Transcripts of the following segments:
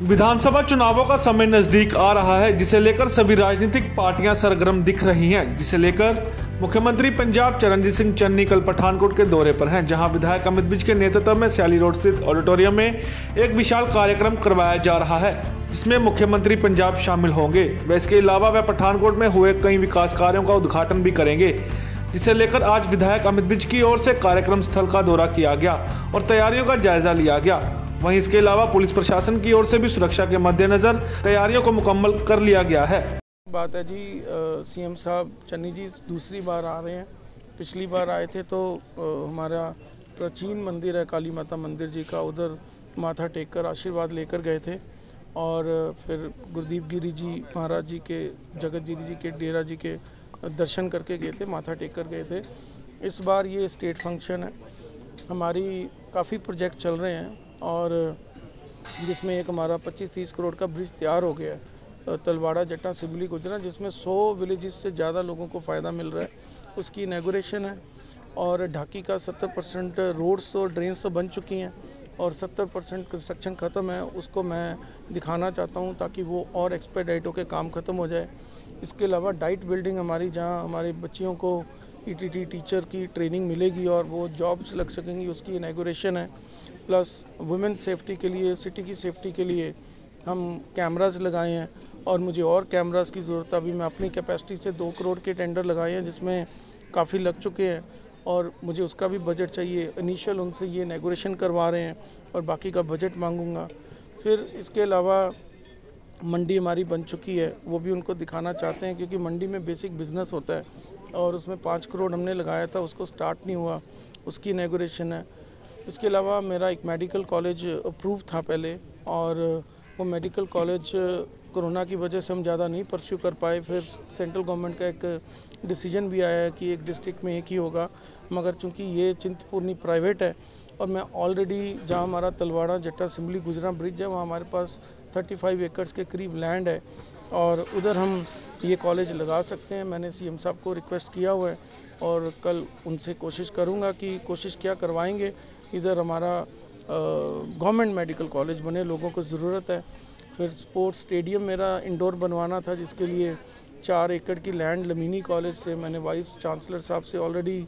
विधानसभा चुनावों का समय नजदीक आ रहा है, जिसे लेकर सभी राजनीतिक पार्टियां सरगर्म दिख रही हैं, जिसे लेकर मुख्यमंत्री पंजाब चरणजीत सिंह चन्नी कल पठानकोट के दौरे पर हैं, जहां विधायक अमित विज के नेतृत्व में सयाली रोड स्थित ऑडिटोरियम में एक विशाल कार्यक्रम करवाया जा रहा है, जिसमें मुख्यमंत्री पंजाब शामिल होंगे। व इसके अलावा वह पठानकोट में हुए कई विकास कार्यों का उद्घाटन भी करेंगे, जिसे लेकर आज विधायक अमित विज की ओर से कार्यक्रम स्थल का दौरा किया गया और तैयारियों का जायजा लिया गया। वहीं इसके अलावा पुलिस प्रशासन की ओर से भी सुरक्षा के मद्देनजर तैयारियों को मुकम्मल कर लिया गया है। बात है जी, सीएम साहब चन्नी जी दूसरी बार आ रहे हैं। पिछली बार आए थे तो हमारा प्राचीन मंदिर है काली माता मंदिर जी का, उधर माथा टेक कर आशीर्वाद लेकर गए थे और फिर गुरदीप गिरी जी महाराज जी के, जगत गिरी जी के डेरा जी के दर्शन करके गए थे, माथा टेक कर गए थे। इस बार ये स्टेट फंक्शन है। हमारी काफ़ी प्रोजेक्ट चल रहे हैं और जिसमें एक हमारा 25-30 करोड़ का ब्रिज तैयार हो गया है, तलवाड़ा जट्टा सिमली गुजरा, जिसमें 100 विलेजेस से ज़्यादा लोगों को फ़ायदा मिल रहा है। उसकी इनॉग्रेशन है और ढाकी का 70% रोड्स तो ड्रेन्स तो बन चुकी हैं और 70% कंस्ट्रक्शन ख़त्म है। उसको मैं दिखाना चाहता हूँ ताकि वो और एक्सपेडाइट होकर काम ख़त्म हो जाए। इसके अलावा डाइट बिल्डिंग हमारी, जहाँ हमारे बच्चियों को ईटीटी टीचर की ट्रेनिंग मिलेगी और वो जॉब्स लग सकेंगी, उसकी इनॉग्रेशन है। प्लस वुमेन सेफ्टी के लिए, सिटी की सेफ्टी के लिए हम कैमरास लगाए हैं और मुझे और कैमरास की ज़रूरत है। अभी मैं अपनी कैपेसिटी से 2 करोड़ के टेंडर लगाए हैं, जिसमें काफ़ी लग चुके हैं और मुझे उसका भी बजट चाहिए। इनिशियल उनसे ये इनॉग्रेशन करवा रहे हैं और बाकी का बजट मांगूंगा। फिर इसके अलावा मंडी हमारी बन चुकी है, वो भी उनको दिखाना चाहते हैं, क्योंकि मंडी में बेसिक बिज़नेस होता है और उसमें 5 करोड़ हमने लगाया था, उसको स्टार्ट नहीं हुआ, उसकी इनॉग्रेशन है। इसके अलावा मेरा एक मेडिकल कॉलेज अप्रूव था पहले और वो मेडिकल कॉलेज कोरोना की वजह से हम ज़्यादा नहीं परस्यू कर पाए। फिर सेंट्रल गवर्नमेंट का एक डिसीजन भी आया है कि एक डिस्ट्रिक्ट में एक ही होगा, मगर चूंकि ये चिंतपूर्णी प्राइवेट है और मैं ऑलरेडी, जहाँ हमारा तलवाड़ा जट्टा सिमली गुजरा ब्रिज है, वहाँ हमारे पास 35 एकड़ के करीब लैंड है और उधर हम ये कॉलेज लगा सकते हैं। मैंने सीएम साहब को रिक्वेस्ट किया हुआ है और कल उनसे कोशिश करूँगा कि कोशिश क्या करवाएंगे इधर हमारा गवर्नमेंट मेडिकल कॉलेज बने, लोगों को ज़रूरत है। फिर स्पोर्ट्स स्टेडियम मेरा इंडोर बनवाना था, जिसके लिए 4 एकड़ की लैंड लमीनी कॉलेज से मैंने वाइस चांसलर साहब से ऑलरेडी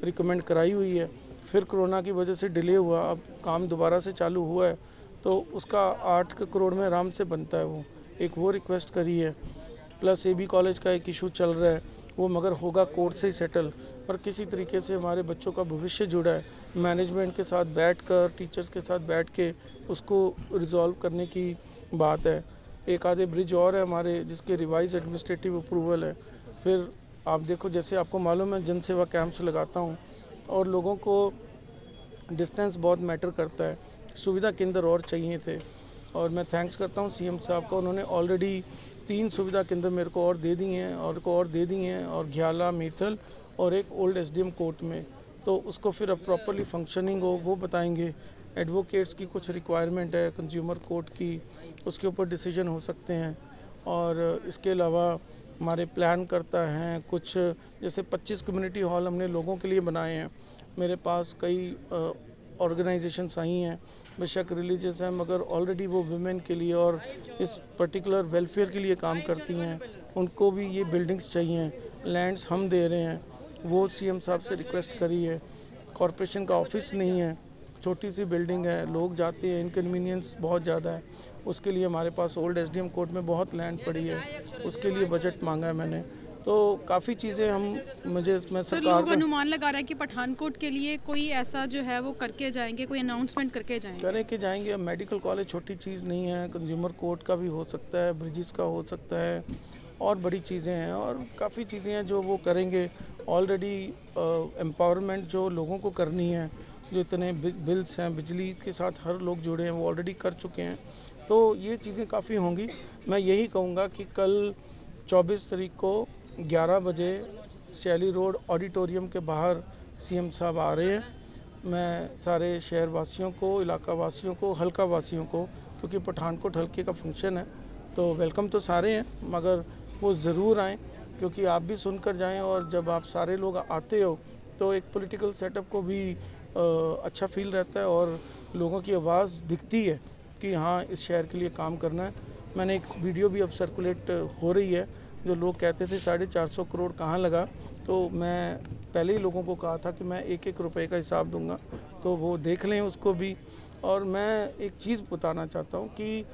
रिकमेंड कराई हुई है। फिर कोरोना की वजह से डिले हुआ, अब काम दोबारा से चालू हुआ है तो उसका 8 करोड़ में आराम से बनता है। वो रिक्वेस्ट करी है। प्लस AB कॉलेज का एक इशू चल रहा है, वो मगर होगा कोर्ट से ही सेटल, पर किसी तरीके से हमारे बच्चों का भविष्य जुड़ा है। मैनेजमेंट के साथ बैठकर, टीचर्स के साथ बैठ के उसको रिजॉल्व करने की बात है। एक आधे ब्रिज और है हमारे, जिसके रिवाइज एडमिनिस्ट्रेटिव अप्रूवल है। फिर आप देखो, जैसे आपको मालूम है, जनसेवा कैंप्स लगाता हूँ और लोगों को डिस्टेंस बहुत मैटर करता है, सुविधा केंद्र और चाहिए थे और मैं थैंक्स करता हूँ सीएम साहब का। उन्होंने ऑलरेडी 3 सुविधा केंद्र मेरे को और दे दी हैं और घियाला, मीरथल और एक ओल्ड SDM कोर्ट में। तो उसको फिर अब प्रॉपरली फंक्शनिंग हो वो बताएंगे। एडवोकेट्स की कुछ रिक्वायरमेंट है, कंज्यूमर कोर्ट की, उसके ऊपर डिसीजन हो सकते हैं। और इसके अलावा हमारे प्लान करता हैं कुछ, जैसे 25 कम्युनिटी हॉल हमने लोगों के लिए बनाए हैं। मेरे पास कई ऑर्गेनाइजेशंस आई हैं, बेशक रिलीजियस हैं, मगर ऑलरेडी वो वुमेन के लिए और इस पर्टिकुलर वेलफेयर के लिए काम करती हैं। उनको भी ये बिल्डिंग्स चाहिए, लैंड्स हम दे रहे हैं। वो सीएम साहब से रिक्वेस्ट करी है। कॉरपोरेशन का ऑफिस नहीं है, छोटी सी बिल्डिंग है, लोग जाते हैं, इनकन्वीनियंस बहुत ज़्यादा है। उसके लिए हमारे पास ओल्ड SDM कोर्ट में बहुत लैंड पड़ी है, उसके लिए बजट मांगा है मैंने। तो काफ़ी चीज़ें मैं सर, लोग अनुमान लगा रहे हैं कि पठानकोट के लिए कोई ऐसा जो है वो करके जाएंगे, कोई अनाउंसमेंट करके जाएंगे। मेडिकल कॉलेज छोटी चीज़ नहीं है, कंज्यूमर कोर्ट का भी हो सकता है, ब्रिजेस का हो सकता है और बड़ी चीज़ें हैं और काफ़ी चीज़ें हैं जो वो करेंगे। ऑलरेडी एम्पावरमेंट जो लोगों को करनी है, जो इतने बिल्स हैं, बिजली के साथ हर लोग जुड़े हैं, वो ऑलरेडी कर चुके हैं। तो ये चीज़ें काफ़ी होंगी। मैं यही कहूँगा कि कल 24 तारीख को 11 बजे सयाली रोड ऑडिटोरियम के बाहर सीएम साहब आ रहे हैं। मैं सारे शहर वासियों को, इलाका वासियों को, हल्का वासियों को, क्योंकि पठानकोट हल्के का फंक्शन है तो वेलकम तो सारे हैं, मगर वो ज़रूर आएँ, क्योंकि आप भी सुनकर जाएं और जब आप सारे लोग आते हो तो एक पॉलिटिकल सेटअप को भी अच्छा फील रहता है और लोगों की आवाज़ दिखती है कि हाँ इस शहर के लिए काम करना है। मैंने एक वीडियो भी अब सर्कुलेट हो रही है, जो लोग कहते थे 450 करोड़ कहाँ लगा, तो मैं पहले ही लोगों को कहा था कि मैं एक एक रुपए का हिसाब दूंगा, तो वो देख लें उसको भी। और मैं एक चीज़ बताना चाहता हूँ कि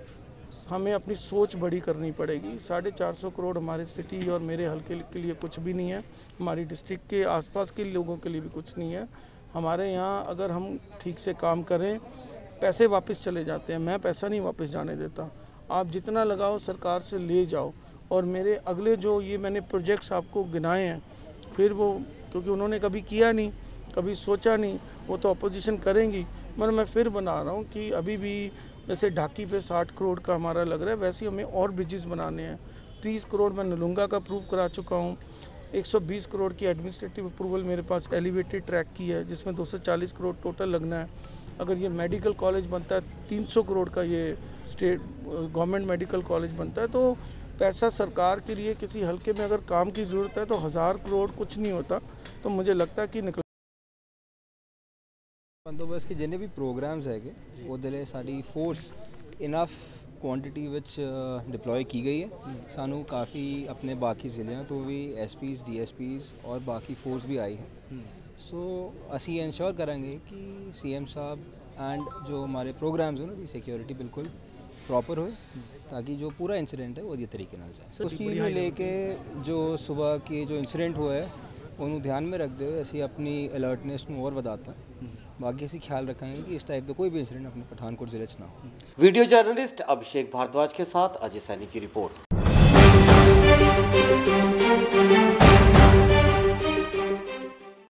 हमें अपनी सोच बड़ी करनी पड़ेगी। 450 करोड़ हमारे सिटी और मेरे हल्के के लिए कुछ भी नहीं है, हमारी डिस्ट्रिक्ट के आसपास के लोगों के लिए भी कुछ नहीं है। हमारे यहाँ अगर हम ठीक से काम करें, पैसे वापस चले जाते हैं, मैं पैसा नहीं वापस जाने देता। आप जितना लगाओ सरकार से ले जाओ। और मेरे अगले जो ये मैंने प्रोजेक्ट्स आपको गिनाए हैं, फिर वो क्योंकि उन्होंने कभी किया नहीं, कभी सोचा नहीं, वो तो अपोजिशन करेंगी, मगर मैं फिर बना रहा हूँ कि अभी भी जैसे ढाकी पे 60 करोड़ का हमारा लग रहा है, वैसे ही हमें और ब्रिजेस बनाने हैं। 30 करोड़ मैं नलुंगा का अप्रूव करा चुका हूँ। 120 करोड़ की एडमिनिस्ट्रेटिव अप्रूवल मेरे पास एलिवेटेड ट्रैक की है, जिसमें 240 करोड़ टोटल लगना है। अगर ये मेडिकल कॉलेज बनता है, 300 करोड़ का ये स्टेट गवर्नमेंट मेडिकल कॉलेज बनता है, तो पैसा सरकार के लिए किसी हल्के में अगर काम की ज़रूरत है तो 1000 करोड़ कुछ नहीं होता। तो मुझे लगता है कि बंदोबस्त के जिन्हें भी प्रोग्राम्स है वो दिले sari force enough quantity which deploy की गई है। सानू काफ़ी अपने बाकी ज़िले तो भी SPs DSPs और बाकी फोर्स भी आई है। सो असी इंश्योर करेंगे कि CM साहब एंड जो हमारे प्रोग्राम्स हो ना सिक्योरिटी बिल्कुल प्रॉपर हो, ताकि जो पूरा इंसिडेंट है वो ये तरीके ना जाए। उस चीज़ में लेके जो सुबह की जो इंसिडेंट हुआ है उन्होंने ध्यान में रखते हुए असी अपनी अलर्टनेस में और बताता है। बाकी असी ख्याल रखेंगे कि इस टाइप का कोई भी इंसिडेंट अपने पठानकोट जिले ना हो। वीडियो जर्नलिस्ट अभिषेक भारद्वाज के साथ अजय सैनी की रिपोर्ट।